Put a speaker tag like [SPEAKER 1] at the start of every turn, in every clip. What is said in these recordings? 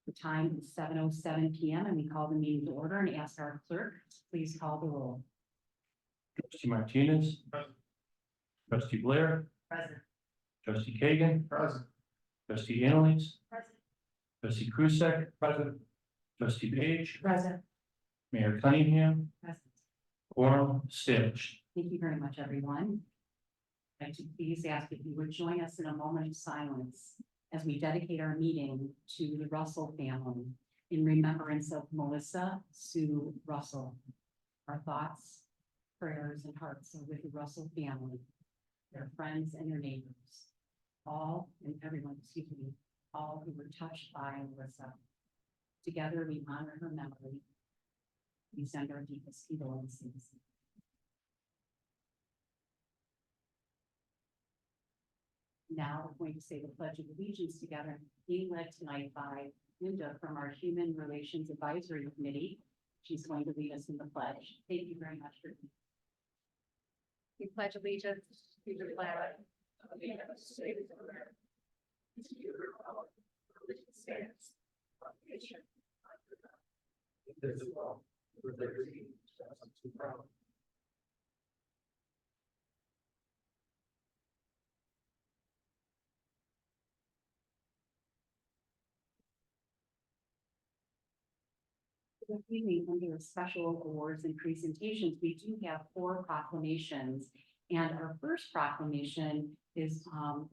[SPEAKER 1] The time is 7:07 PM and we call the meeting to order and ask our clerk, to please call the roll.
[SPEAKER 2] Trustee Martinez. Trustee Blair.
[SPEAKER 1] Present.
[SPEAKER 2] Trustee Kagan. Present. Trustee Analees.
[SPEAKER 1] Present.
[SPEAKER 2] Trustee Krusek. Present. Trustee Page.
[SPEAKER 1] Present.
[SPEAKER 2] Mayor Cunningham.
[SPEAKER 1] Present.
[SPEAKER 2] Quorum established.
[SPEAKER 1] Thank you very much, everyone. I'd like to please ask if you would join us in a moment of silence as we dedicate our meeting to the Russell family in remembrance of Melissa Sue Russell. Our thoughts, prayers, and hearts are with the Russell family, their friends and their neighbors, all and everyone, all who were touched by Melissa. Together, we honor her memory. We send our deepest condolences. Now we're going to say the Pledge of Allegiance together, being led tonight by Linda from our Human Relations Advisory Committee. She's going to lead us in the pledge. Thank you very much for.
[SPEAKER 3] We pledge allegiance to the flag of the United States of America. And to the republic for which it stands, one nation, under God, indivisible, with liberty and justice for all.
[SPEAKER 1] This evening, under special awards and presentations, we do have 4 proclamations. And our first proclamation is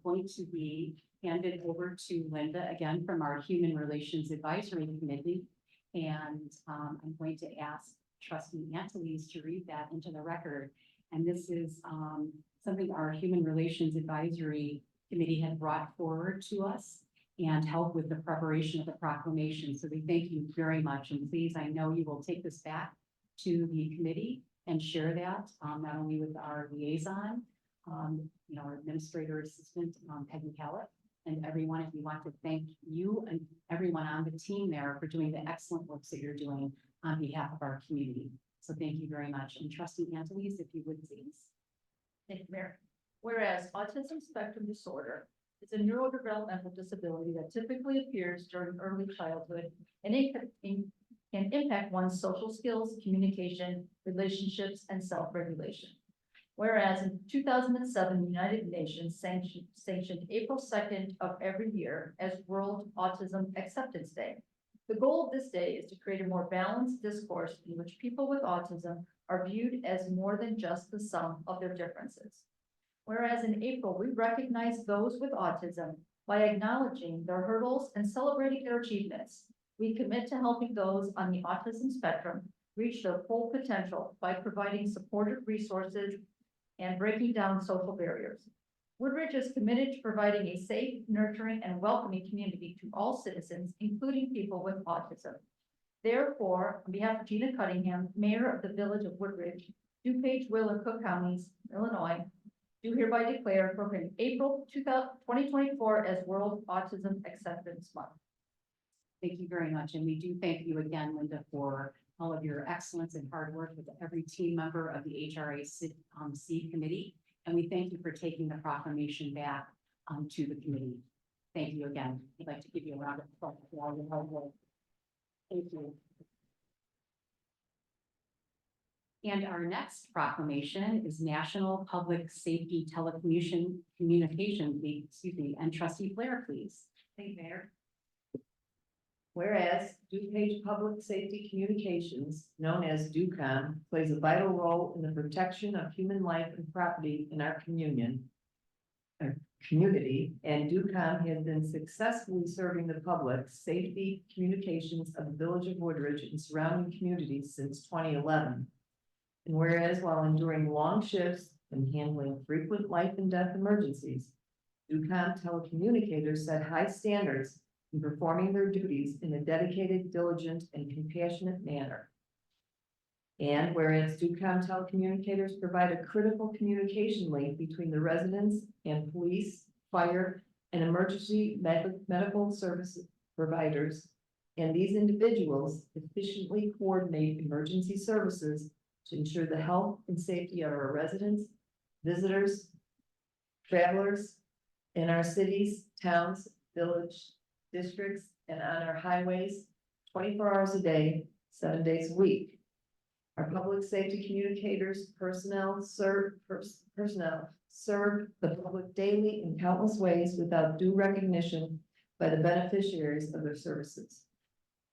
[SPEAKER 1] going to be handed over to Linda, again, from our Human Relations Advisory Committee. And I'm going to ask Trustee Anteles to read that into the record. And this is something our Human Relations Advisory Committee had brought forward to us and help with the preparation of the proclamation. So we thank you very much. And please, I know you will take this back to the committee and share that, not only with our liaison, our administrator assistant, Peggy Callett, and everyone. If you want to thank you and everyone on the team there for doing the excellent work that you're doing on behalf of our community. So thank you very much. And Trustee Anteles, if you would please.
[SPEAKER 3] Thank you, Mayor. Whereas autism spectrum disorder is a neurodevelopmental disability that typically appears during early childhood and it can impact one's social skills, communication, relationships, and self-regulation. Whereas in 2007, the United Nations sanctioned April 2nd of every year as World Autism Acceptance Day. The goal of this day is to create a more balanced discourse in which people with autism are viewed as more than just the sum of their differences. Whereas in April, we recognize those with autism by acknowledging their hurdles and celebrating their achievements. We commit to helping those on the autism spectrum reach their full potential by providing supportive resources and breaking down social barriers. Woodridge is committed to providing a safe, nurturing, and welcoming community to all citizens, including people with autism. Therefore, on behalf of Gina Cunningham, Mayor of the Village of Woodridge, DuPage, Will, and Cook Counties, Illinois, do hereby declare program April 2024 as World Autism Acceptance Month.
[SPEAKER 1] Thank you very much. And we do thank you again, Linda, for all of your excellence and hard work with every team member of the HRAC committee. And we thank you for taking the proclamation back to the committee. Thank you again. I'd like to give you a round of applause for all your hard work. Thank you. And our next proclamation is National Public Safety Telecommunications Week, and Trustee Blair, please.
[SPEAKER 4] Thank you, Mayor. Whereas DuPage Public Safety Communications, known as DUCOM, plays a vital role in the protection of human life and property in our community, and DUCOM has been successfully serving the public safety communications of the Village of Woodridge and surrounding communities since 2011. And whereas while enduring long shifts and handling frequent life and death emergencies, DUCOM telecommunicators set high standards in performing their duties in a dedicated, diligent, and compassionate manner. And whereas DUCOM telecommunicators provide a critical communication link between the residents and police, fire, and emergency medical services providers, and these individuals efficiently coordinate emergency services to ensure the health and safety of our residents, visitors, travelers in our cities, towns, village, districts, and on our highways 24 hours a day, 7 days a week. Our public safety communicators, personnel serve the public daily in countless ways without due recognition by the beneficiaries of their services.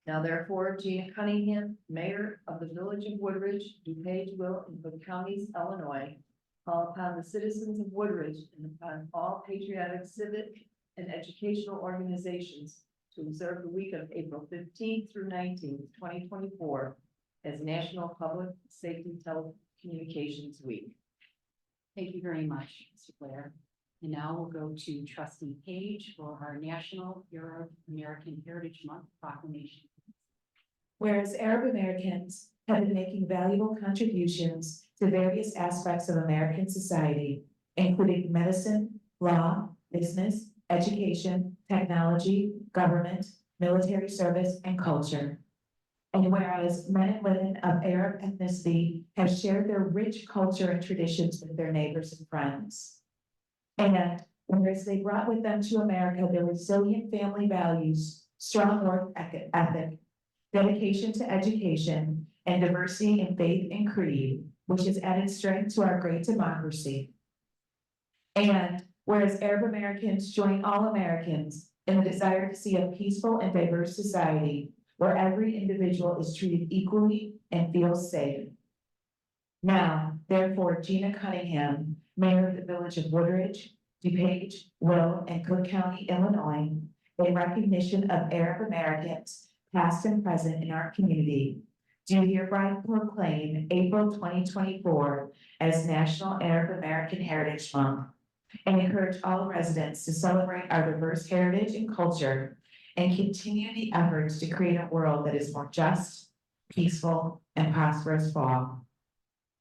[SPEAKER 4] Now therefore, Gina Cunningham, Mayor of the Village of Woodridge, DuPage, Will, and Cook Counties, Illinois, call upon the citizens of Woodridge and upon all patriotic, civic, and educational organizations to observe the week of April 15th through 19th, 2024, as National Public Safety Telecommunications Week.
[SPEAKER 1] Thank you very much, Mr. Blair. And now we'll go to Trustee Page for our National Euro-American Heritage Month proclamation.
[SPEAKER 5] Whereas Arab Americans have been making valuable contributions to various aspects of American society, including medicine, law, business, education, technology, government, military service, and culture. And whereas men and women of Arab ethnicity have shared their rich culture and traditions with their neighbors and friends. And whereas they brought with them to America their resilient family values, strong work ethic, dedication to education, and diversity in faith and creed, which has added strength to our great democracy. And whereas Arab Americans join all Americans in the desire to see a peaceful and diverse society where every individual is treated equally and feels safe. Now, therefore, Gina Cunningham, Mayor of the Village of Woodridge, DuPage, Will, and Cook County, Illinois, in recognition of Arab Americans, past and present in our community, do hereby proclaim April 2024 as National Arab American Heritage Month, and encourage all residents to celebrate our diverse heritage and culture and continue the efforts to create a world that is more just, peaceful, and prosperous for all.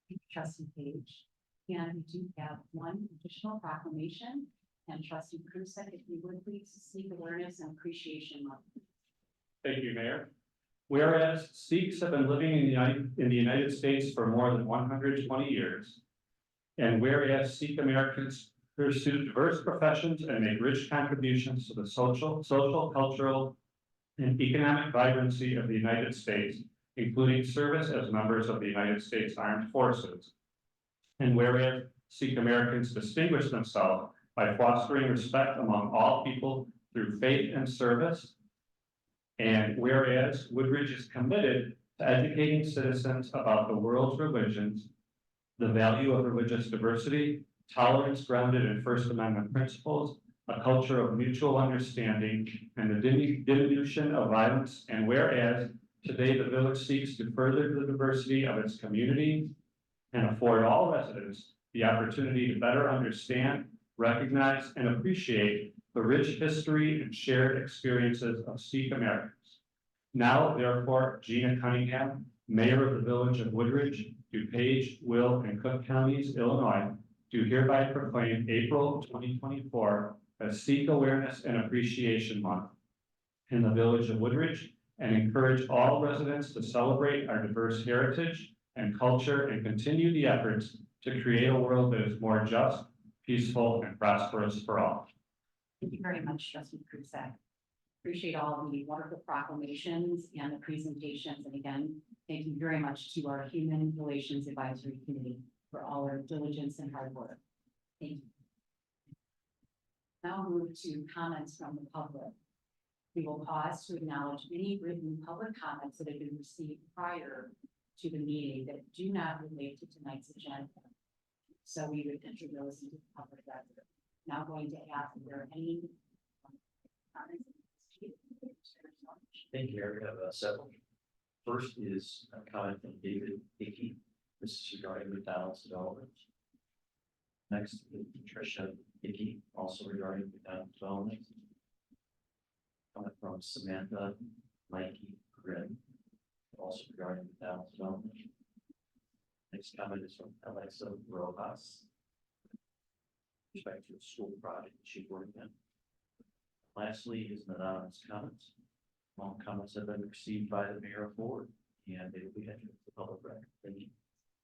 [SPEAKER 1] Thank you, Trustee Page. And we do have one additional proclamation, and Trustee Krusek, if you would please seek awareness and appreciation month.
[SPEAKER 2] Thank you, Mayor. Whereas Sikhs have been living in the United States for more than 120 years, and whereas Sikh Americans pursue diverse professions and make rich contributions to the social, cultural, and economic vibrancy of the United States, including service as members of the United States Armed Forces. And whereas Sikh Americans distinguish themselves by fostering respect among all people through faith and service. And whereas Woodridge is committed to educating citizens about the world's religions, the value of religious diversity, tolerance grounded in First Amendment principles, a culture of mutual understanding, and the diminution of violence. And whereas today the village seeks to further the diversity of its community and afford all residents the opportunity to better understand, recognize, and appreciate the rich history and shared experiences of Sikh Americans. Now, therefore, Gina Cunningham, Mayor of the Village of Woodridge, DuPage, Will, and Cook Counties, Illinois, do hereby proclaim April 2024 as Sikh Awareness and Appreciation Month in the Village of Woodridge, and encourage all residents to celebrate our diverse heritage and culture and continue the efforts to create a world that is more just, peaceful, and prosperous for all.
[SPEAKER 1] Thank you very much, Trustee Krusek. Appreciate all the wonderful proclamations and the presentations. And again, thank you very much to our Human Relations Advisory Committee for all their diligence and hard work. Thank you. Now move to comments from the public. We will pause to acknowledge any written public comments that have been received prior to the meeting that do not relate to tonight's agenda. So we would enter those into the public record. Now going to ask if there are any comments.
[SPEAKER 6] Thank you, Eric. I have several. First is a comment from David Hickey. This is regarding McDonald's development. Next is Patricia Hickey, also regarding McDonald's development. Comment from Samantha Mikey Grin, also regarding McDonald's development. Next comment is from Alexa Rojas. With respect to a school project she's working on. Lastly is an anonymous comment. All comments have been received by the mayor of Ford, and they will be entered into the public record. Thank you.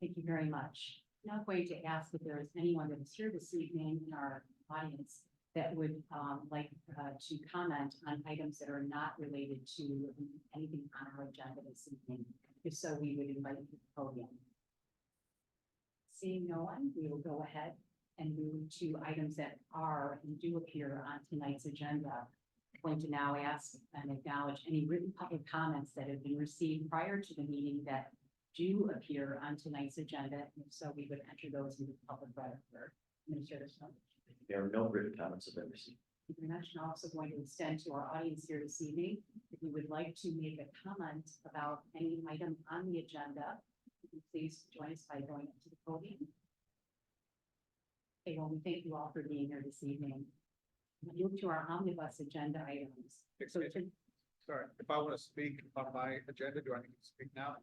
[SPEAKER 1] Thank you very much. Now going to ask if there is anyone that is here this evening in our audience that would like to comment on items that are not related to anything on our agenda this evening? If so, we would invite you to the podium. Seeing no one, we will go ahead and move to items that are and do appear on tonight's agenda. I'm going to now ask and acknowledge any written public comments that have been received prior to the meeting that do appear on tonight's agenda. And if so, we would enter those into the public record. Administrator Snow.
[SPEAKER 6] There are no written comments have been received.
[SPEAKER 1] Thank you very much. And I'm also going to extend to our audience here this evening, if you would like to make a comment about any item on the agenda, please join us by going up to the podium. Okay, well, we thank you all for being here this evening. We'll move to our omnibus agenda items. So
[SPEAKER 7] Sorry, if I want to speak on my agenda, do I need to speak now?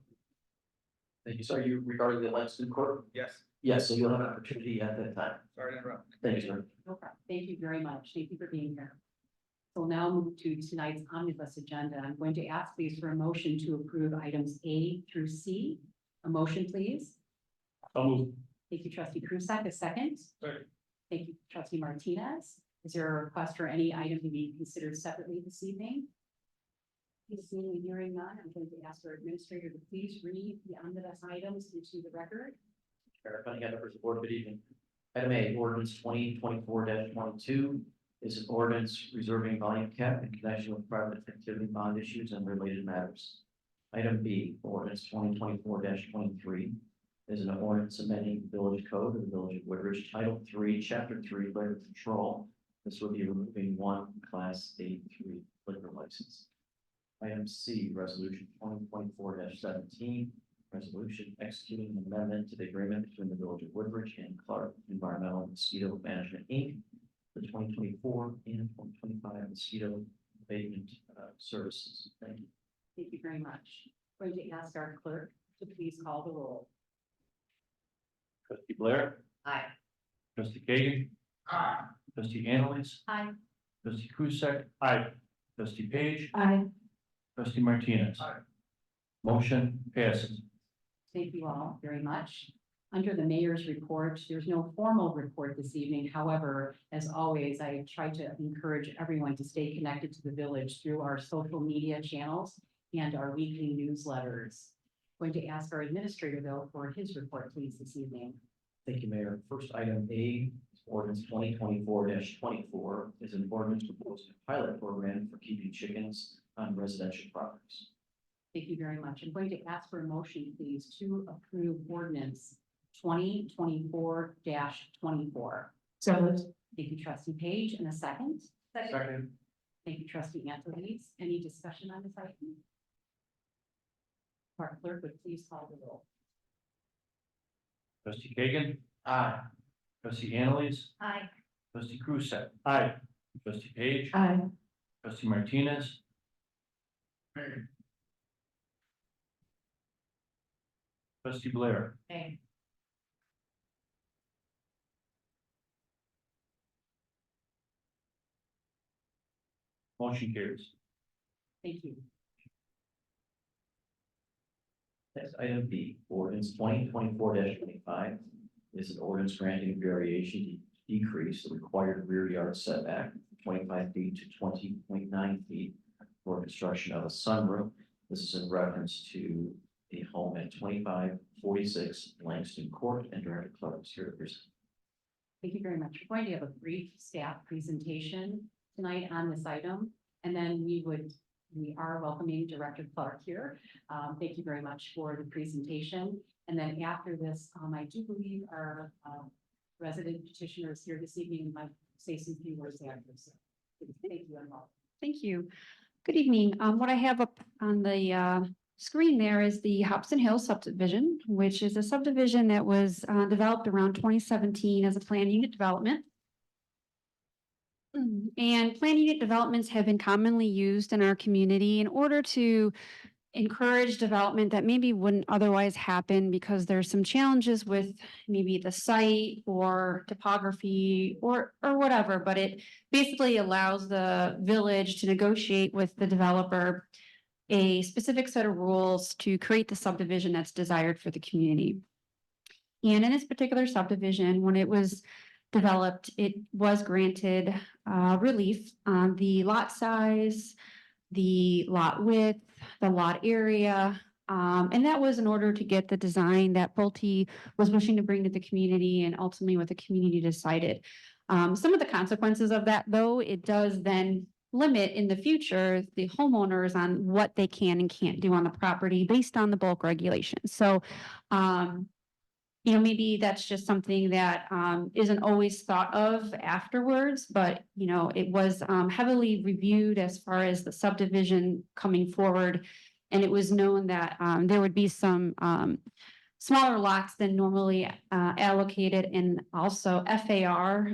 [SPEAKER 6] Thank you, sir. You regarding the Lansing Court?
[SPEAKER 7] Yes,
[SPEAKER 6] Yes, so you'll have an opportunity at that time.
[SPEAKER 7] sorry to interrupt.
[SPEAKER 6] Thank you, sir.
[SPEAKER 1] no problem. Thank you very much. Thank you for being here. So we'll now move to tonight's omnibus agenda. I'm going to ask please for a motion to approve items A through C. A motion, please.
[SPEAKER 2] So moved.
[SPEAKER 1] Thank you, trustee Krusek. A second.
[SPEAKER 7] Second.
[SPEAKER 1] Thank you, trustee Martinez. Is there a request for any item to be considered separately this evening? Seeing and hearing none, I'm going to ask our administrator to please read the omnibus items into the record.
[SPEAKER 6] Mayor Cunningham, members of the board, good evening. Item A, ordinance 2024-22 is an ordinance reserving volume cap in connection with private activity bond issues and related matters. Item B, ordinance 2024-23 is an ordinance amending the village code of the village of Woodridge, Title 3, Chapter 3, liquor control. This would be removing one Class A3 liquor license. Item C, resolution 2024-17, resolution executing an amendment to the agreement between the village of Woodridge and Clark Environmental Mosquito Management, Inc. for 2024 and 2025 mosquito abatement services. Thank you.
[SPEAKER 1] Thank you very much. I'm going to ask our clerk to please call the roll.
[SPEAKER 2] Trustee Blair.
[SPEAKER 4] Aye.
[SPEAKER 2] Trustee Kagan. Trustee Analyst.
[SPEAKER 3] Aye.
[SPEAKER 2] Trustee Krusek. Aye. Trustee Page.
[SPEAKER 5] Aye.
[SPEAKER 2] Trustee Martinez.
[SPEAKER 7] Aye.
[SPEAKER 2] Motion passes.
[SPEAKER 1] Thank you all very much. Under the mayor's report, there's no formal report this evening. However, as always, I try to encourage everyone to stay connected to the village through our social media channels and our weekly newsletters. Going to ask our administrator though for his report, please, this evening.
[SPEAKER 6] Thank you, Mayor. First item A, ordinance 2024-24 is an ordinance proposing a pilot program for keeping chickens on residential properties.
[SPEAKER 1] Thank you very much. I'm going to ask for a motion, please, to approve ordinance 2024-24.
[SPEAKER 5] So moved.
[SPEAKER 1] Thank you, trustee Page, and a second.
[SPEAKER 7] Second.
[SPEAKER 1] Thank you, trustee Anthony's. Any discussion on this item? Our clerk would please call the roll.
[SPEAKER 2] Trustee Kagan.
[SPEAKER 6] Aye.
[SPEAKER 2] Trustee Analyst.
[SPEAKER 3] Aye.
[SPEAKER 2] Trustee Krusek. Aye. Trustee Page.
[SPEAKER 5] Aye.
[SPEAKER 2] Trustee Martinez. Trustee Blair.
[SPEAKER 3] Aye.
[SPEAKER 2] Motion carries.
[SPEAKER 1] Thank you.
[SPEAKER 6] Next, item B, ordinance 2024-25 is an ordinance granting variation to decrease the required rear yard setback from 25 feet to 20.9 feet for construction of a sunroom. This is in reference to a home at 2546 Langston Court, and Director Clark is here to present.
[SPEAKER 1] Thank you very much. We're going to have a brief staff presentation tonight on this item, and then we are welcoming Director Clark here. Thank you very much for the presentation. And then after this, I do believe our resident petitioner is here this evening and might say some few words after. So thank you, and welcome.
[SPEAKER 8] Thank you. Good evening. What I have up on the screen there is the Hobson Hill subdivision, which is a subdivision that was developed around 2017 as a planned unit development. And planned unit developments have been commonly used in our community in order to encourage development that maybe wouldn't otherwise happen because there's some challenges with maybe the site or topography or whatever, but it basically allows the village to negotiate with the developer a specific set of rules to create the subdivision that's desired for the community. And in this particular subdivision, when it was developed, it was granted relief on the lot size, the lot width, the lot area. And that was in order to get the design that Pulte was wishing to bring to the community and ultimately what the community decided. Some of the consequences of that, though, it does then limit in the future the homeowners on what they can and can't do on the property based on the bulk regulations. So, maybe that's just something that isn't always thought of afterwards, but it was heavily reviewed as far as the subdivision coming forward. And it was known that there would be some smaller lots than normally allocated, and also FAR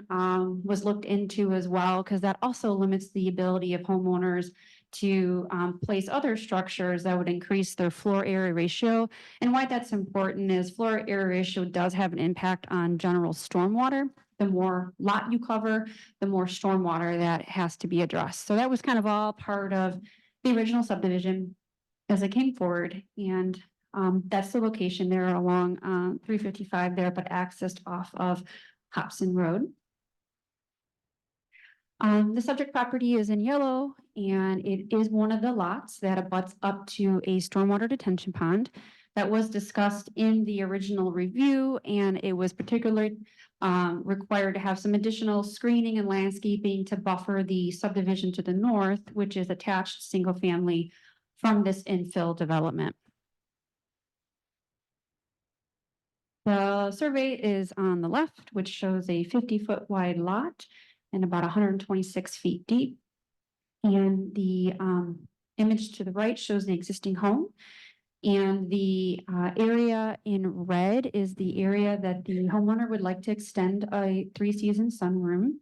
[SPEAKER 8] was looked into as well, because that also limits the ability of homeowners to place other structures that would increase their floor area ratio. And why that's important is floor area ratio does have an impact on general stormwater. The more lot you cover, the more stormwater that has to be addressed. So that was kind of all part of the original subdivision as it came forward. And that's the location there along 355 there, but accessed off of Hobson Road. The subject property is in yellow, and it is one of the lots that abuts up to a stormwater detention pond that was discussed in the original review, and it was particularly required to have some additional screening and landscaping to buffer the subdivision to the north, which is attached single family from this infill development. The survey is on the left, which shows a 50-foot wide lot and about 126 feet deep. And the image to the right shows the existing home. And the area in red is the area that the homeowner would like to extend a 3-season sunroom.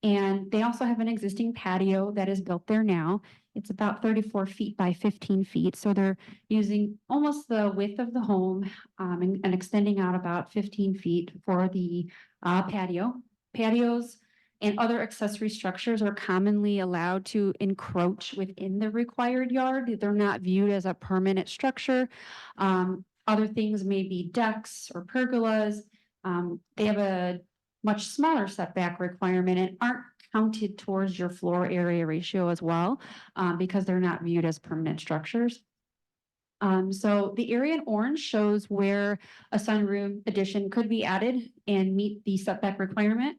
[SPEAKER 8] And they also have an existing patio that is built there now. It's about 34 feet by 15 feet. So they're using almost the width of the home and extending out about 15 feet for the patio. Patios and other accessory structures are commonly allowed to encroach within the required yard. They're not viewed as a permanent structure. Other things may be decks or pergolas. They have a much smaller setback requirement and aren't counted towards your floor area ratio as well, because they're not viewed as permanent structures. So the area in orange shows where a sunroom addition could be added and meet the setback requirement.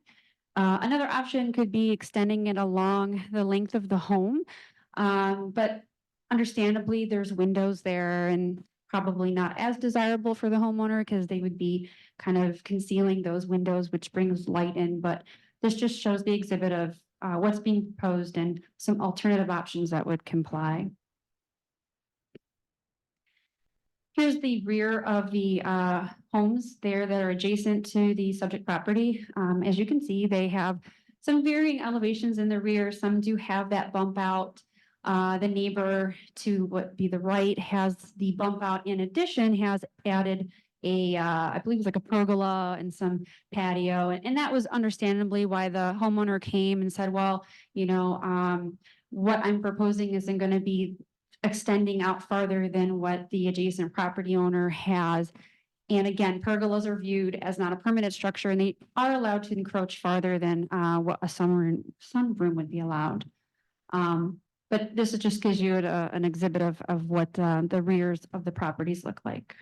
[SPEAKER 8] Another option could be extending it along the length of the home. But understandably, there's windows there and probably not as desirable for the homeowner because they would be kind of concealing those windows, which brings light in. But this just shows the exhibit of what's being proposed and some alternative options that would comply. Here's the rear of the homes there that are adjacent to the subject property. As you can see, they have some varying elevations in the rear. Some do have that bump out. The neighbor to what be the right has the bump out. In addition, has added a, I believe it's like a pergola and some patio. And that was understandably why the homeowner came and said, well, what I'm proposing isn't going to be extending out farther than what the adjacent property owner has. And again, pergolas are viewed as not a permanent structure, and they are allowed to encroach farther than what a sunroom would be allowed. But this just gives you an exhibit of what the rears of the properties look like.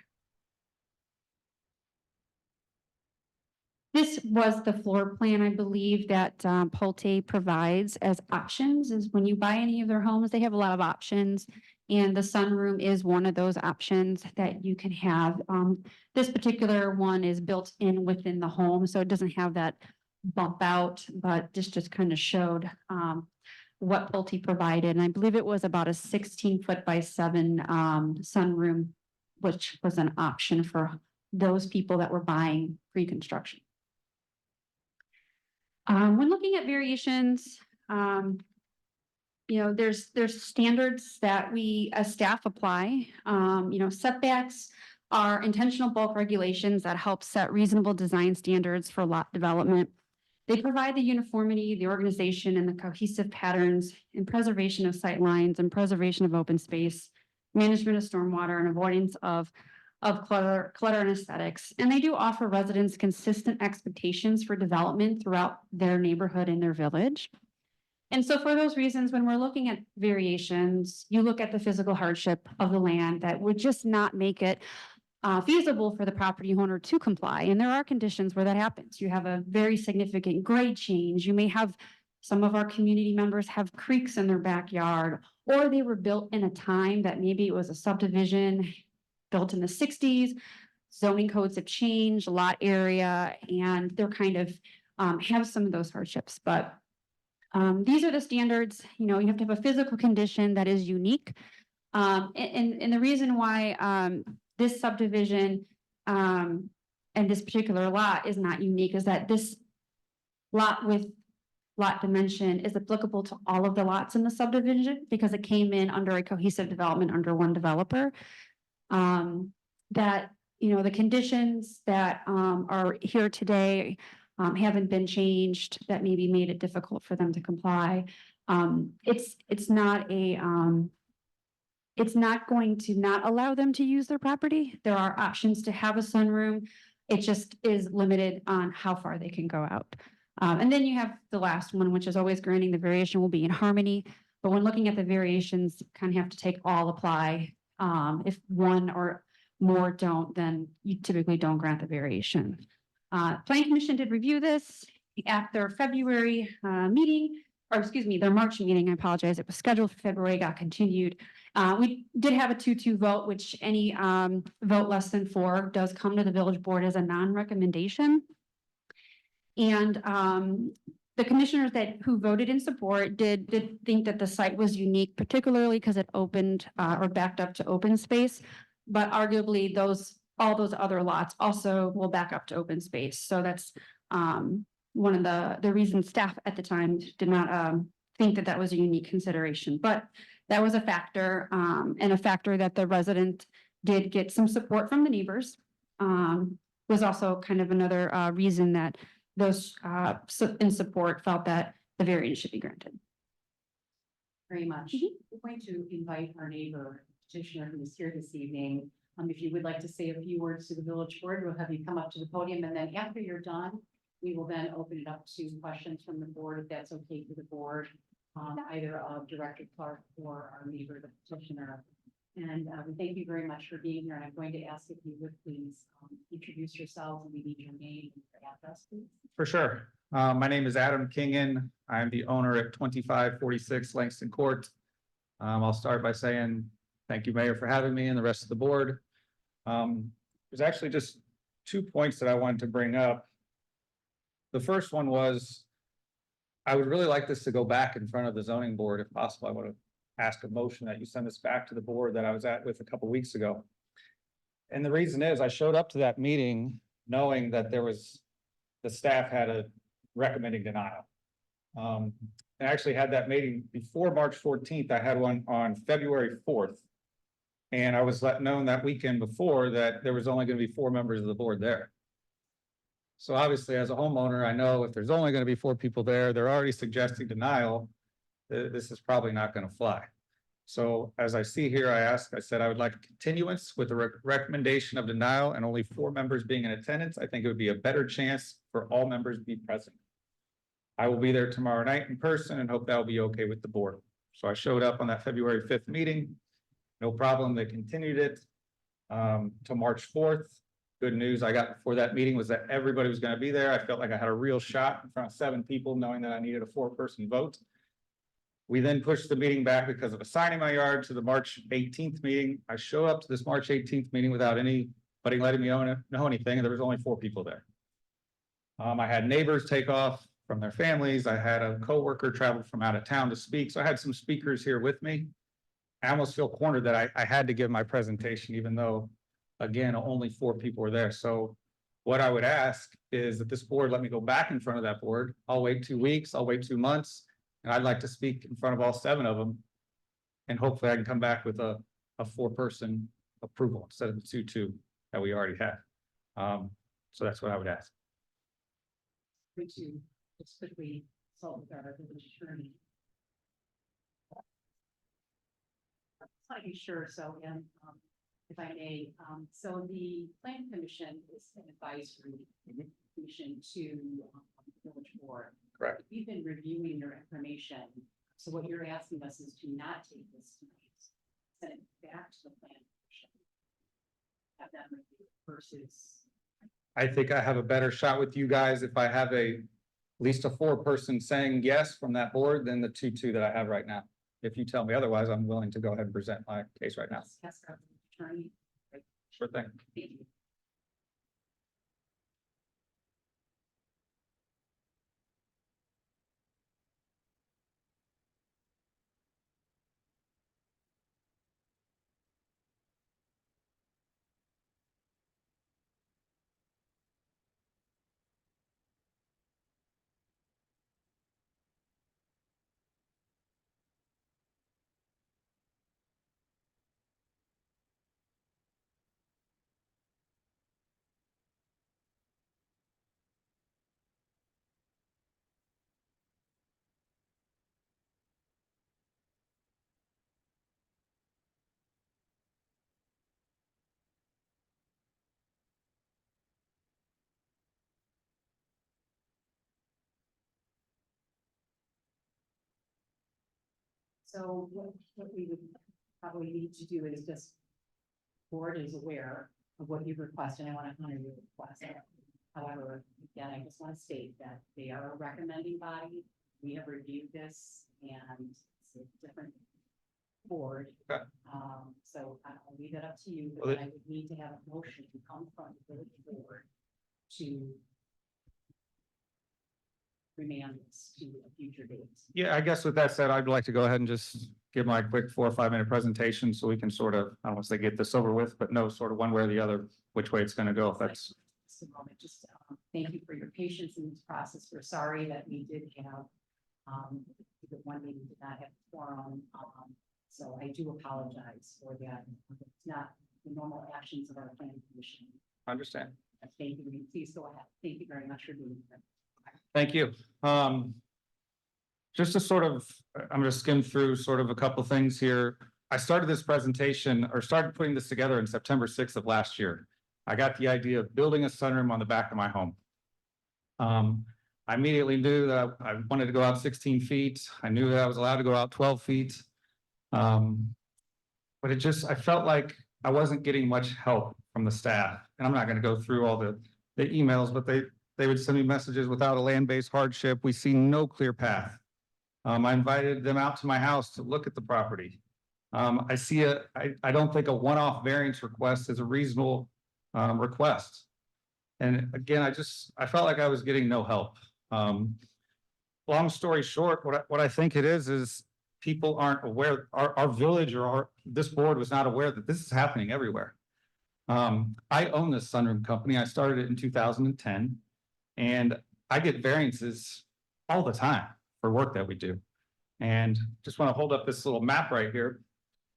[SPEAKER 8] This was the floor plan, I believe, that Pulte provides as options. Is when you buy any of their homes, they have a lot of options, and the sunroom is one of those options that you can have. This particular one is built in within the home, so it doesn't have that bump out, but this just kind of showed what Pulte provided. And I believe it was about a 16-foot by 7 sunroom, which was an option for those people that were buying pre-construction. When looking at variations, there's standards that we as staff apply. Setbacks are intentional bulk regulations that help set reasonable design standards for lot development. They provide the uniformity, the organization, and the cohesive patterns in preservation of sight lines and preservation of open space, management of stormwater, and avoidance of clutter and aesthetics. And they do offer residents consistent expectations for development throughout their neighborhood and their village. And so for those reasons, when we're looking at variations, you look at the physical hardship of the land that would just not make it feasible for the property owner to comply. And there are conditions where that happens. You have a very significant grade change. You may have some of our community members have creeks in their backyard, or they were built in a time that maybe it was a subdivision built in the sixties. Zoning codes have changed, lot area, and they're kind of have some of those hardships, but these are the standards. You know, you have to have a physical condition that is unique. And the reason why this subdivision and this particular lot is not unique is that this lot with lot dimension is applicable to all of the lots in the subdivision because it came in under a cohesive development under one developer. That, you know, the conditions that are here today haven't been changed, that maybe made it difficult for them to comply. It's not going to not allow them to use their property. There are options to have a sunroom. It just is limited on how far they can go out. And then you have the last one, which is always granting the variation will be in harmony. But when looking at the variations, you kind of have to take all apply. If one or more don't, then you typically don't grant the variation. Planning Commission did review this at their February meeting, or excuse me, their March meeting. I apologize. It was scheduled for February, got continued. We did have a 2-2 vote, which any vote less than 4 does come to the village board as a non-recommendation. And the commissioners who voted in support did think that the site was unique, particularly because it opened or backed up to open space. But arguably all those other lots also will back up to open space. So that's one of the reasons staff at the time did not think that was a unique consideration. But that was a factor and a factor that the resident did get some support from the neighbors. Was also kind of another reason that those in support felt that the variance should be granted.
[SPEAKER 1] Very much. We're going to invite our neighbor petitioner who is here this evening. If you would like to say a few words to the village board, we'll have you come up to the podium, and then after you're done, we will then open it up to questions from the board, if that's okay for the board, either of Director Clark or our neighbor, the petitioner. And we thank you very much for being here. And I'm going to ask if you would please introduce yourselves, and we need your name and your address, please.
[SPEAKER 7] For sure. My name is Adam Kingen. I'm the owner at 2546 Langston Court. I'll start by saying thank you, Mayor, for having me and the rest of the board. There's actually just 2 points that I wanted to bring up. The first one was, I would really like this to go back in front of the zoning board if possible. I want to ask a motion that you send this back to the board that I was at with a couple weeks ago. And the reason is I showed up to that meeting knowing that the staff had a recommending denial. I actually had that meeting before March 14th. I had one on February 4th. And I was let known that weekend before that there was only going to be 4 members of the board there. So obviously, as a homeowner, I know if there's only going to be 4 people there, they're already suggesting denial. This is probably not going to fly. So as I see here, I said I would like a continuance with a recommendation of denial and only 4 members being in attendance. I think it would be a better chance for all members to be present. I will be there tomorrow night in person and hope that will be okay with the board. So I showed up on that February 5th meeting. No problem. They continued it to March 4th. Good news I got before that meeting was that everybody was going to be there. I felt like I had a real shot in front of 7 people, knowing that I needed a 4-person vote. We then pushed the meeting back because of a sign in my yard to the March 18th meeting. I showed up to this March 18th meeting without anybody letting me know anything, and there was only 4 people there. I had neighbors take off from their families. I had a coworker travel from out of town to speak. So I had some speakers here with me. I almost feel cornered that I had to give my presentation, even though, again, only 4 people were there. So what I would ask is that this board let me go back in front of that board. I'll wait 2 weeks, I'll wait 2 months, and I'd like to speak in front of all 7 of them. And hopefully I can come back with a 4-person approval instead of the 2-2 that we already had. So that's what I would ask.
[SPEAKER 1] Going to just quickly consult with our village attorney. Just want to be sure, so again, if I may, so the Plan Commission is an advisory commission to the village board.
[SPEAKER 7] Correct.
[SPEAKER 1] We've been reviewing your information, so what you're asking us is to not take this tonight, send it back to the plan commission. Have that review versus,
[SPEAKER 7] I think I have a better shot with you guys if I have at least a 4-person saying yes from that board than the 2 that I have right now. If you tell me otherwise, I'm willing to go ahead and present my case right now.
[SPEAKER 1] ask our attorney.
[SPEAKER 7] Sure thing.
[SPEAKER 1] Thank you. So what we would probably need to do is just, board is aware of what you've requested, I want to honor your request. However, again, I just want to state that they are a recommending body, we have reviewed this, and it's a different board.
[SPEAKER 7] Okay.
[SPEAKER 1] So I'll leave it up to you,
[SPEAKER 7] Well,
[SPEAKER 1] but I would need to have a motion to come from the village board to remand this to a future date.
[SPEAKER 7] Yeah, I guess with that said, I'd like to go ahead and just give my quick 4 or 5 minute presentation so we can sort of, I don't want to say get this over with, but know sort of one way or the other, which way it's going to go. If that's,
[SPEAKER 1] Just a moment, just thank you for your patience in this process. We're sorry that we did have, the one meeting did not have a quorum. So I do apologize for that. It's not the normal actions of our planning commission.
[SPEAKER 7] I understand.
[SPEAKER 1] Thank you. Please go ahead. Thank you very much for being here.
[SPEAKER 7] Thank you. Just to sort of, I'm gonna skim through sort of a couple things here. I started this presentation or started putting this together in September 6th of last year. I got the idea of building a sunroom on the back of my home. I immediately knew that I wanted to go out 16 feet. I knew that I was allowed to go out 12 feet. But I felt like I wasn't getting much help from the staff. And I'm not gonna go through all the emails, but they would send me messages without a land-based hardship. We see no clear path. I invited them out to my house to look at the property. I don't think a one-off variance request is a reasonable request. And again, I felt like I was getting no help. Long story short, what I think it is people aren't aware, our village or this board was not aware that this is happening everywhere. I own this sunroom company. I started it in 2010, and I get variances all the time for work that we do. And just want to hold up this little map right here.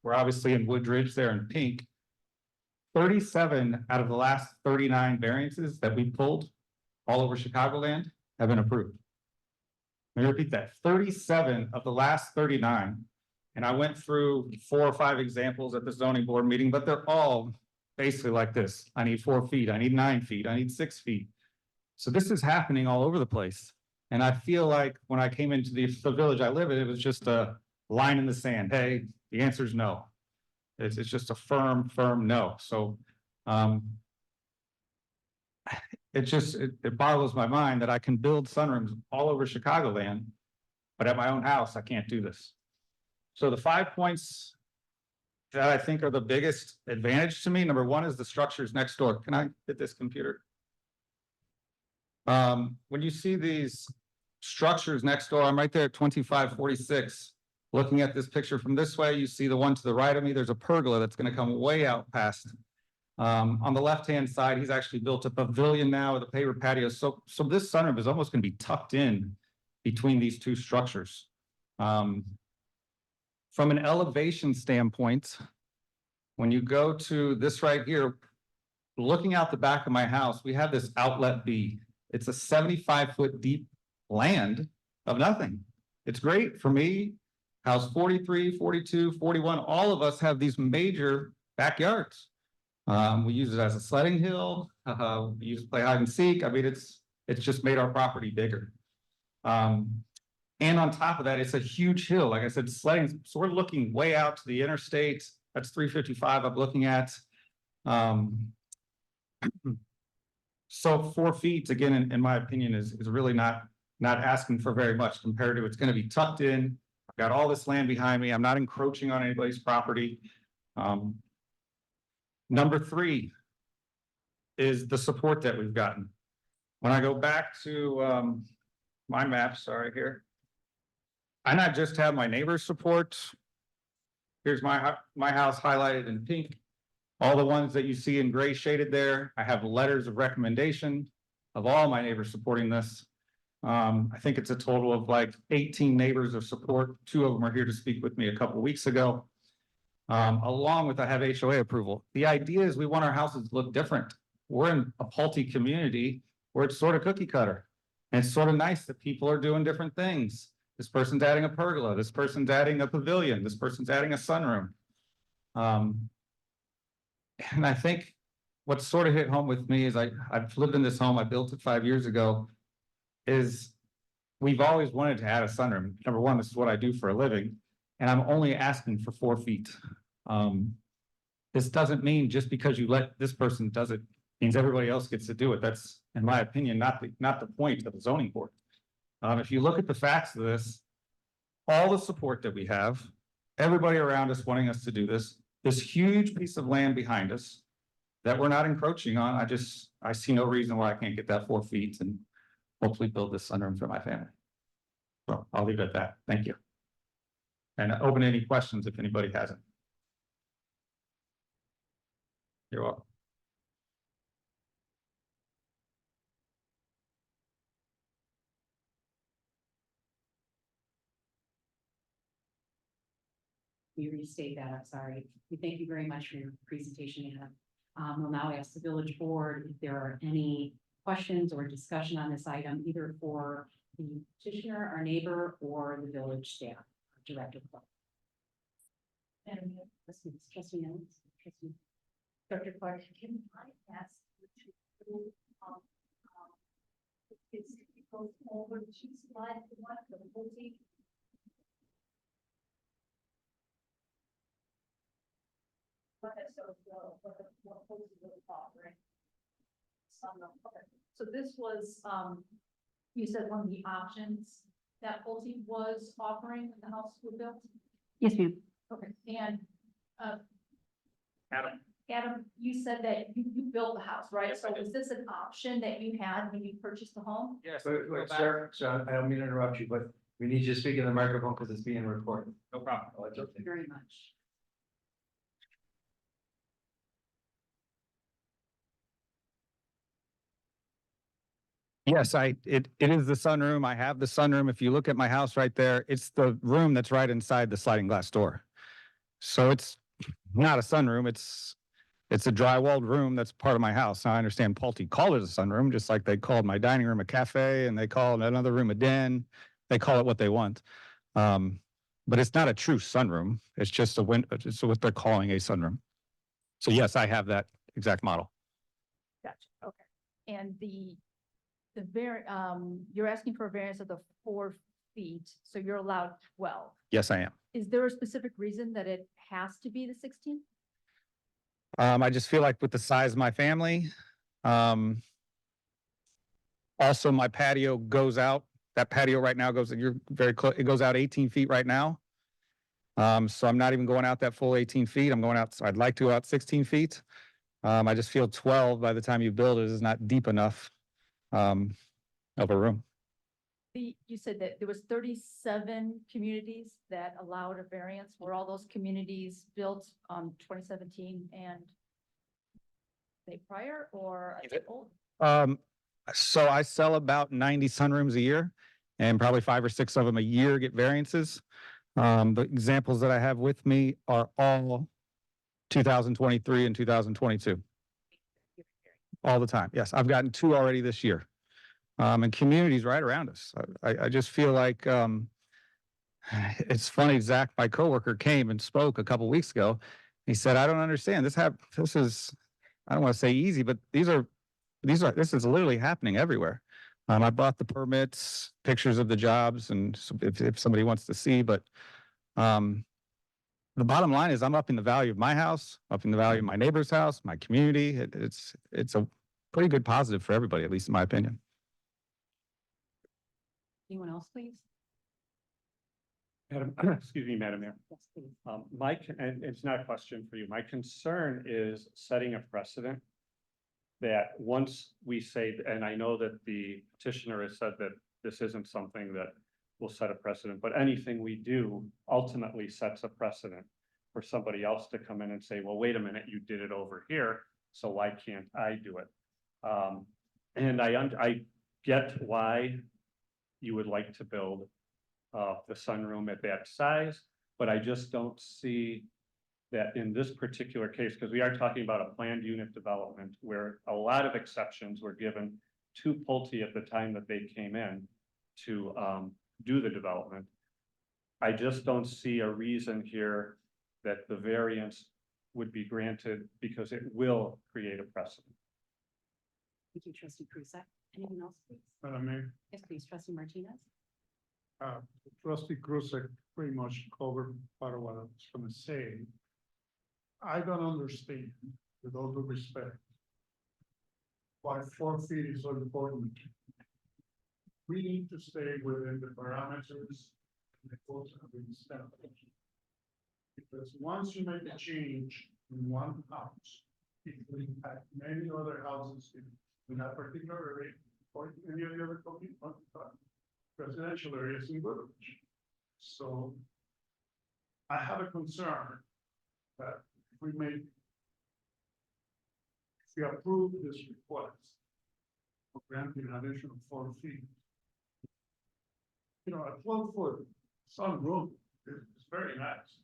[SPEAKER 7] We're obviously in Woodridge there in pink. 37 out of the last 39 variances that we pulled all over Chicagoland have been approved. Let me repeat that, 37 of the last 39. And I went through 4 or 5 examples at the zoning board meeting, but they're all basically like this. I need 4 feet, I need 9 feet, I need 6 feet. So this is happening all over the place. And I feel like when I came into the village I live in, it was just a line in the sand. Hey, the answer is no. It's just a firm no. So it boggles my mind that I can build sunrooms all over Chicagoland, but at my own house, I can't do this. So the 5 points that I think are the biggest advantage to me, number 1 is the structures next door. Can I hit this computer? When you see these structures next door, I'm right there at 2546. Looking at this picture from this way, you see the one to the right of me, there's a pergola that's going to come way out past. On the left-hand side, he's actually built a pavilion now with a paver patio. So this sunroom is almost going to be tucked in between these 2 structures. From an elevation standpoint, when you go to this right here, looking out the back of my house, we have this outlet B. It's a 75-foot deep land of nothing. It's great for me. House 43, 42, 41, all of us have these major backyards. We use it as a sledding hill. We use it to play hide and seek. I mean, it's just made our property bigger. And on top of that, it's a huge hill. Like I said, sledding, so we're looking way out to the interstate. That's 355 I'm looking at. So 4 feet, again, in my opinion, is really not asking for very much compared to it's gonna be tucked in. I've got all this land behind me. I'm not encroaching on anybody's property. Number 3 is the support that we've gotten. When I go back to my map, sorry here. I not just have my neighbors' support. Here's my house highlighted in pink. All the ones that you see in gray shaded there, I have letters of recommendation of all my neighbors supporting this. I think it's a total of like 18 neighbors of support. 2 of them are here to speak with me a couple of weeks ago. Along with I have HOA approval. The idea is we want our houses to look different. We're in a Pulte community where it's sort of cookie cutter. And it's sort of nice that people are doing different things. This person's adding a pergola, this person's adding a pavilion, this person's adding a sunroom. And I think what sort of hit home with me is I've lived in this home, I built it 5 years ago, is we've always wanted to add a sunroom. Number one, this is what I do for a living, and I'm only asking for 4 feet. This doesn't mean just because you let this person does it, means everybody else gets to do it. That's, in my opinion, not the point of the zoning board. If you look at the facts of this, all the support that we have, everybody around us wanting us to do this huge piece of land behind us that we're not encroaching on, I see no reason why I can't get that 4 feet and hopefully build this sunroom for my family. So I'll leave it at that. Thank you. And open any questions if anybody hasn't. You're welcome.
[SPEAKER 1] We restate that, I'm sorry. We thank you very much for your presentation, Anna. We'll now ask the village board if there are any questions or discussion on this item, either for the petitioner, our neighbor, or the village staff, director.
[SPEAKER 3] And
[SPEAKER 1] Trustee Ellis? Trustee-
[SPEAKER 3] Dr. Clark, can I ask you to, it's goes over to slide 1 for the Pulte. What Pulte was offering. So this was, you said one of the options that Pulte was offering when the house was built?
[SPEAKER 8] Yes, ma'am.
[SPEAKER 3] Okay, and,
[SPEAKER 7] Adam.
[SPEAKER 3] Adam, you said that you built the house, right? So was this an option that you had when you purchased the home?
[SPEAKER 7] Yes.
[SPEAKER 9] Wait, sir, I don't mean to interrupt you, but we need you to speak in the microphone because it's being recorded.
[SPEAKER 7] No problem.
[SPEAKER 9] Oh, it's
[SPEAKER 1] Thank
[SPEAKER 9] okay.
[SPEAKER 1] you very much.
[SPEAKER 7] Yes, it is the sunroom. I have the sunroom. If you look at my house right there, it's the room that's right inside the sliding glass door. So it's not a sunroom. It's a drywalled room that's part of my house. Now I understand Pulte called it a sunroom, just like they called my dining room a cafe and they called another room a den. They call it what they want. But it's not a true sunroom. It's just a window. It's what they're calling a sunroom. So yes, I have that exact model.
[SPEAKER 3] Gotcha, okay. And you're asking for a variance of the 4 feet, so you're allowed 12.
[SPEAKER 7] Yes, I am.
[SPEAKER 3] Is there a specific reason that it has to be the 16?
[SPEAKER 7] I just feel like with the size of my family, also my patio goes out. That patio right now you're very close. It goes out 18 feet right now. So I'm not even going out that full 18 feet. I'm going out, so I'd like to go out 16 feet. I just feel 12 by the time you build it is not deep enough of a room.
[SPEAKER 3] You said that there was 37 communities that allowed a variance. Were all those communities built 2017 and they prior or old?
[SPEAKER 7] So I sell about 90 sunrooms a year, and probably 5 or 6 of them a year get variances. The examples that I have with me are all 2023 and 2022. All the time. Yes, I've gotten 2 already this year. And communities right around us. I just feel like it's funny. Zach, my coworker, came and spoke a couple weeks ago. He said, "I don't understand. This is, I don't want to say easy, but this is literally happening everywhere." I brought the permits, pictures of the jobs, and if somebody wants to see, but the bottom line is I'm upping the value of my house, upping the value of my neighbor's house, my community. It's a pretty good positive for everybody, at least in my opinion.
[SPEAKER 1] Anyone else, please?
[SPEAKER 2] Madam, excuse me, Madam Mayor.
[SPEAKER 1] Yes, please.
[SPEAKER 2] And it's not a question for you. My concern is setting a precedent that once we say, and I know that the petitioner has said that this isn't something that will set a precedent, but anything we do ultimately sets a precedent for somebody else to come in and say, well, wait a minute, you did it over here, so why can't I do it? And I get why you would like to build the sunroom at that size, but I just don't see that in this particular case, because we are talking about a planned unit development where a lot of exceptions were given to Pulte at the time that they came in to do the development. I just don't see a reason here that the variance would be granted because it will create a precedent.
[SPEAKER 1] Thank you, trustee Krusek. Anyone else, please?
[SPEAKER 10] Madam Mayor,
[SPEAKER 1] Yes, please, trustee Martinez.
[SPEAKER 10] trustee Krusek pretty much covered part of what I was gonna say. I don't understand, with all due respect, why 4 feet is so important. We need to stay within the parameters and the codes of the establishment. Because once you make a change in one house, it will impact many other houses in that particular area, or any of the other residential areas in Woodbridge. So I have a concern that if we approve this request of granting an additional 4 feet, you know, a 12-foot sunroof is very nice.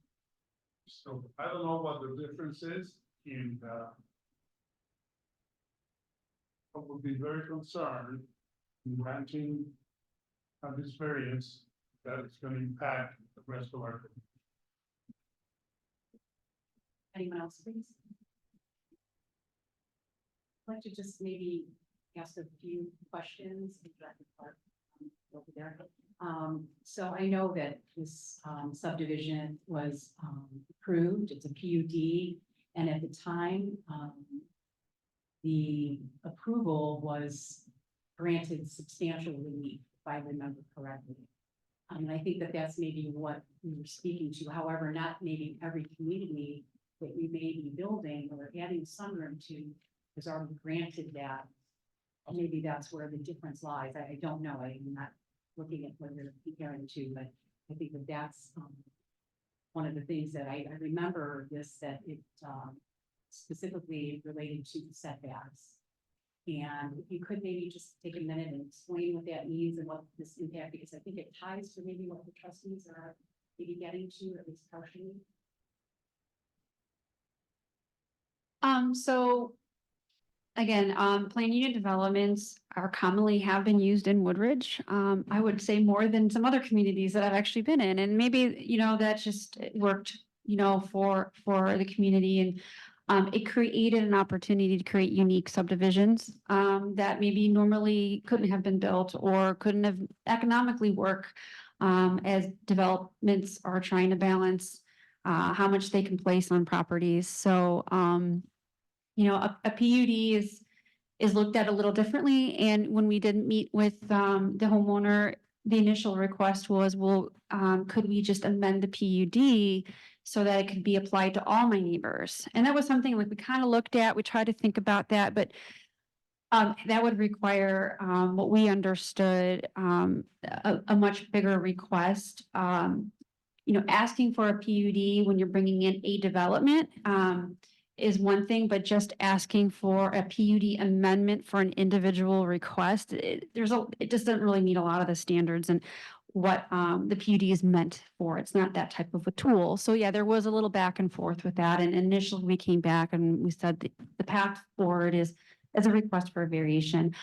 [SPEAKER 10] So I don't know what the difference is in, I would be very concerned in granting this variance that it's going to impact the rest of our.
[SPEAKER 1] Anyone else, please? I'd like to just maybe ask a few questions. Over there. So I know that this subdivision was approved, it's a PUD, and at the time, the approval was granted substantial relief, if I remember correctly. And I think that that's maybe what we were speaking to. However, not maybe every community that we may be building or adding sunroom to has already granted that. Maybe that's where the difference lies. I don't know. I'm not looking at what you're comparing to, but I think that that's one of the things that I remember this, that it specifically related to the setbacks. And if you could maybe just take a minute and explain what that means and what this impact, because I think it ties to maybe what the trustees are maybe getting to, at least partially.
[SPEAKER 8] So again, planned unit developments are commonly have been used in Woodridge. I would say more than some other communities that I've actually been in, and maybe, you know, that just worked, you know, for the community, and it created an opportunity to create unique subdivisions that maybe normally couldn't have been built or couldn't have economically work as developments are trying to balance how much they can place on properties. So, you know, a PUD is looked at a little differently. And when we didn't meet with the homeowner, the initial request was, well, could we just amend the PUD so that it could be applied to all my neighbors? And that was something like we kind of looked at, we tried to think about that, but that would require what we understood a much bigger request. You know, asking for a PUD when you're bringing in a development is one thing, but just asking for a PUD amendment for an individual request, it just doesn't really meet a lot of the standards and what the PUD is meant for. It's not that type of a tool. So yeah, there was a little back and forth with that. And initially we came back and we said the path forward is as a request for a variation.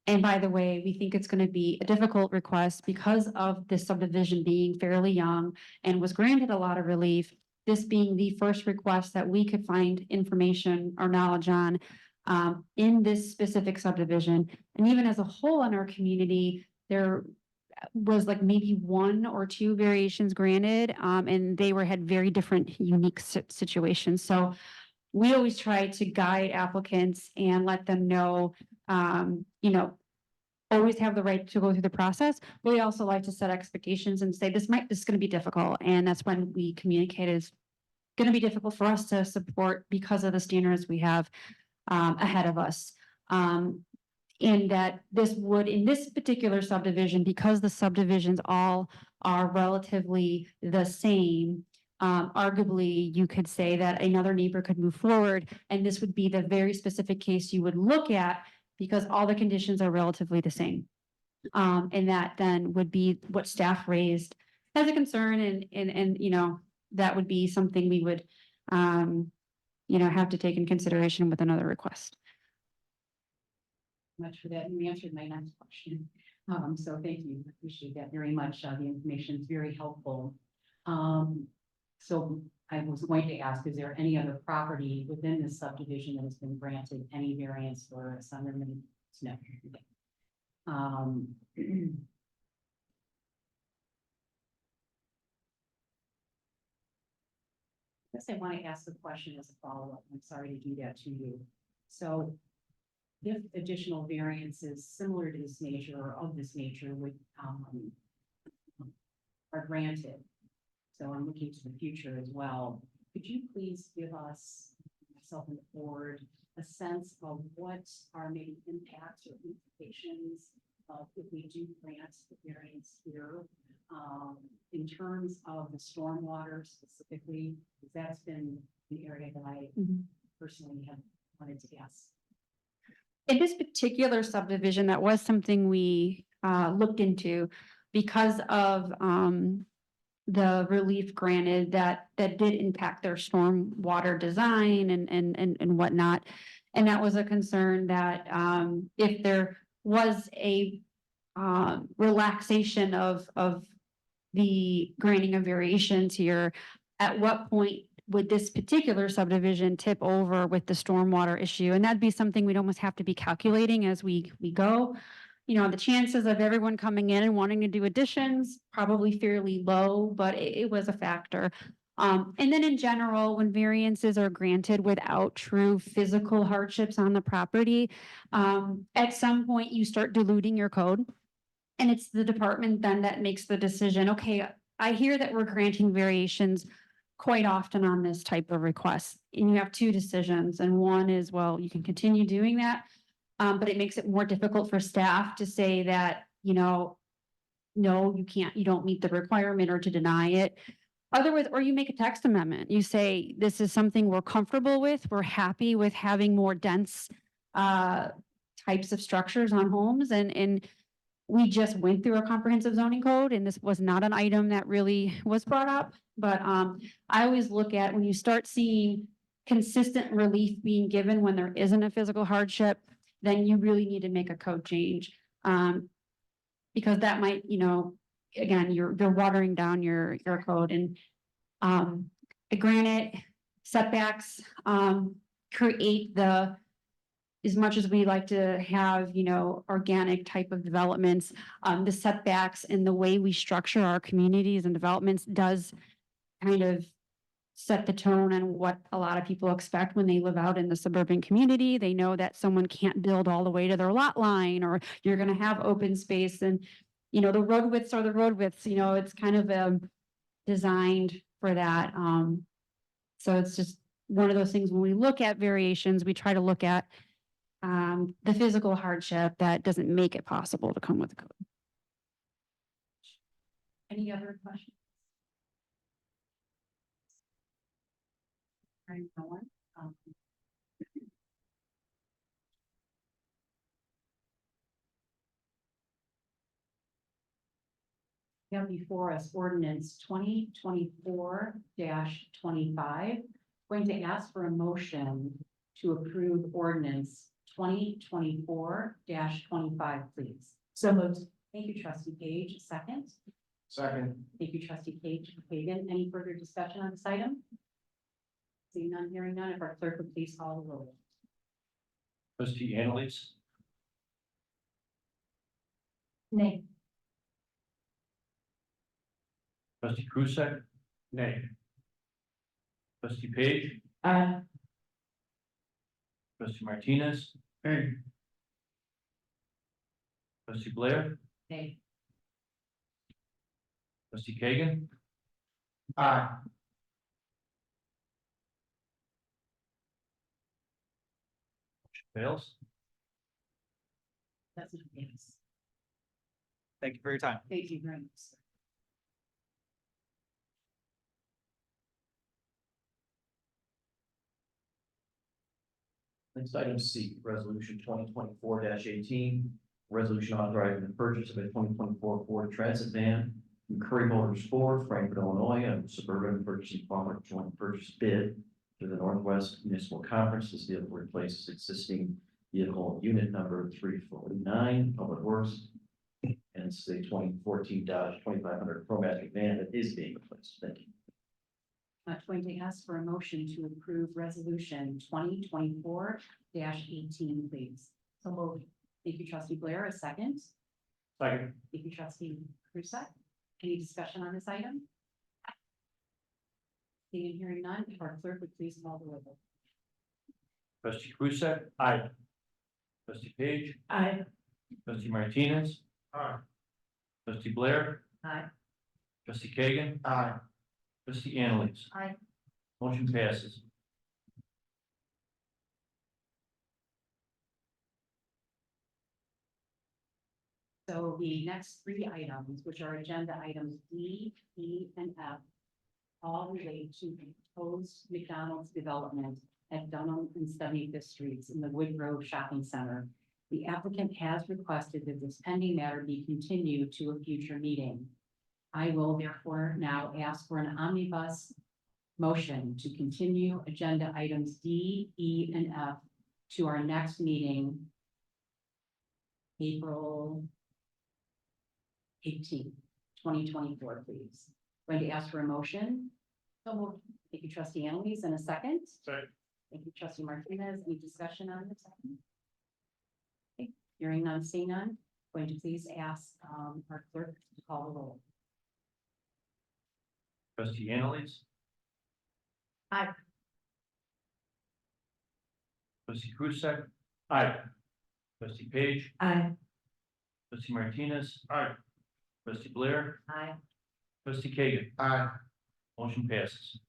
[SPEAKER 8] And by the way, we think it's going to be a difficult request because of this subdivision being fairly young and was granted a lot of relief. This being the first request that we could find information or knowledge on, in this specific subdivision. And even as a whole in our community, there was like maybe one or two variations granted, and they had very different unique situations. So we always try to guide applicants and let them know, always have the right to go through the process. But we also like to set expectations and say, this is gonna be difficult. And that's when we communicate it's gonna be difficult for us to support because of the standards we have ahead of us. In that this would, in this particular subdivision, because the subdivisions all are relatively the same, arguably, you could say that another neighbor could move forward, and this would be the very specific case you would look at because all the conditions are relatively the same. And that then would be what staff raised as a concern, and that would be something we would have to take in consideration with another request.
[SPEAKER 1] Much for that. You answered my next question. So thank you. I appreciate that very much. The information is very helpful. So I was going to ask, is there any other property within this subdivision that has been granted any variance for a sunroom? No. I guess I want to ask the question as a follow-up. I'm sorry to do that to you. So if additional variances similar to this nature or of this nature would are granted. So I'm looking to the future as well. Could you please give us, myself and the board, a sense of what are maybe impacts or implications of if we do grant the variance here, in terms of the stormwater specifically, because that's been the area that I personally have wanted to ask.
[SPEAKER 8] In this particular subdivision, that was something we looked into because of the relief granted that did impact their storm water design and whatnot. And that was a concern that if there was a relaxation of the granting of variations here, at what point would this particular subdivision tip over with the stormwater issue? And that'd be something we'd almost have to be calculating as we go. The chances of everyone coming in and wanting to do additions, probably fairly low, but it was a factor. And then in general, when variances are granted without true physical hardships on the property, at some point you start diluting your code. And it's the department then that makes the decision, okay, I hear that we're granting variations quite often on this type of request. And you have two decisions. And one is, well, you can continue doing that. But it makes it more difficult for staff to say that, no, you can't, you don't meet the requirement, or to deny it. Otherwise, or you make a text amendment. You say, this is something we're comfortable with. We're happy with having more dense types of structures on homes. And we just went through a comprehensive zoning code, and this was not an item that really was brought up. But I always look at when you start seeing consistent relief being given when there isn't a physical hardship, then you really need to make a code change. Because that might, again, you're watering down your code. And granted, setbacks create as much as we like to have, organic type of developments, the setbacks and the way we structure our communities and developments does kind of set the tone on what a lot of people expect when they live out in the suburban community. They know that someone can't build all the way to their lot line, or you're going to have open space, and the road widths are the road widths. It's kind of designed for that. So it's just one of those things. When we look at variations, we try to look at the physical hardship that doesn't make it possible to come with the code.
[SPEAKER 1] Any other questions? No one? We have before us ordinance 2024-25. Going to ask for a motion to approve ordinance 2024-25, please.
[SPEAKER 5] So moved.
[SPEAKER 1] Thank you, trustee Page. Second.
[SPEAKER 9] Second.
[SPEAKER 1] Thank you, trustee Page. Hagan, any further discussion on this item? Seeing none, hearing none, if our clerk would please call the roll.
[SPEAKER 6] Trustee Annalise,
[SPEAKER 3] Nay.
[SPEAKER 6] trustee Krusek,
[SPEAKER 2] Nay.
[SPEAKER 6] trustee Page,
[SPEAKER 5] Aye.
[SPEAKER 6] trustee Martinez,
[SPEAKER 10] Hey,
[SPEAKER 6] trustee Blair,
[SPEAKER 3] Nay.
[SPEAKER 6] trustee Kagan,
[SPEAKER 9] Aye.
[SPEAKER 6] fails.
[SPEAKER 1] That's a yes.
[SPEAKER 7] Thank you for your time.
[SPEAKER 1] Thank you very much. Sir.
[SPEAKER 6] Next item C, resolution 2024-18, resolution authorizing the purchase of a 2024 Ford Transit van from Curry Motors Ford, Frankfort, Illinois, and Suburban Purchasing Farmer joint purchase bid to the Northwest Municipal Conference. This vehicle replaces existing vehicle unit number 349, Public Works. And it's a 2014 Dodge 2500 ProMaster van that is being replaced. Thank you.
[SPEAKER 1] I'm going to ask for a motion to approve resolution 2024-18, please.
[SPEAKER 3] So moved.
[SPEAKER 1] Thank you, trustee Blair, a second.
[SPEAKER 2] Second.
[SPEAKER 1] Thank you, trustee Krusek. Any discussion on this item? Seeing and hearing none, if our clerk would please call the roll.
[SPEAKER 6] Trustee Krusek. Aye. Trustee Page,
[SPEAKER 5] Aye.
[SPEAKER 6] trustee Martinez,
[SPEAKER 10] aye.
[SPEAKER 6] trustee Blair,
[SPEAKER 3] Aye.
[SPEAKER 6] trustee Kagan,
[SPEAKER 9] Aye.
[SPEAKER 6] trustee Annalise.
[SPEAKER 3] Aye.
[SPEAKER 6] Motion passes.
[SPEAKER 1] So the next three items, which are agenda items D, E, and F, all relate to the proposed McDonald's development at Dunham and 75th Streets in the Wood Grove Shopping Center. The applicant has requested that this pending matter be continued to a future meeting. I will therefore now ask for an omnibus motion to continue agenda items D, E, and F to our next meeting, April 18, 2024, please. Going to ask for a motion. So moved. Thank you, trustee Annalise, and a second.
[SPEAKER 10] Second.
[SPEAKER 1] Thank you, trustee Martinez. Any discussion on the second? Okay, hearing none, seeing none, going to please ask our clerk to call the roll.
[SPEAKER 6] Trustee Annalise.
[SPEAKER 3] Aye.
[SPEAKER 6] Trustee Krusek,
[SPEAKER 2] Aye.
[SPEAKER 6] trustee Page,
[SPEAKER 5] Aye.
[SPEAKER 6] trustee Martinez,
[SPEAKER 10] Aye.
[SPEAKER 6] trustee Blair,
[SPEAKER 3] Aye.
[SPEAKER 6] trustee Kagan.
[SPEAKER 9] Aye.
[SPEAKER 6] Motion passes.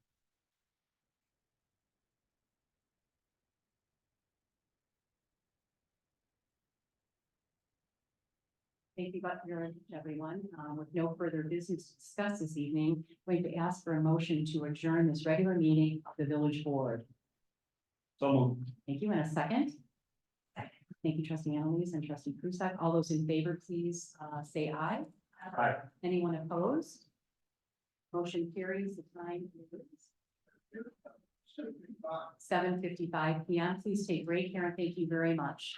[SPEAKER 1] Thank you, everyone. With no further business to discuss this evening, going to ask for a motion to adjourn this regular meeting of the village board.
[SPEAKER 2] So moved.
[SPEAKER 1] Thank you, and a second. Thank you, trustee Annalise and trustee Krusek. All those in favor, please say aye.
[SPEAKER 2] Aye.
[SPEAKER 1] Anyone opposed? Motion carries. The time is 7:55 PM. Please take great care and thank you very much.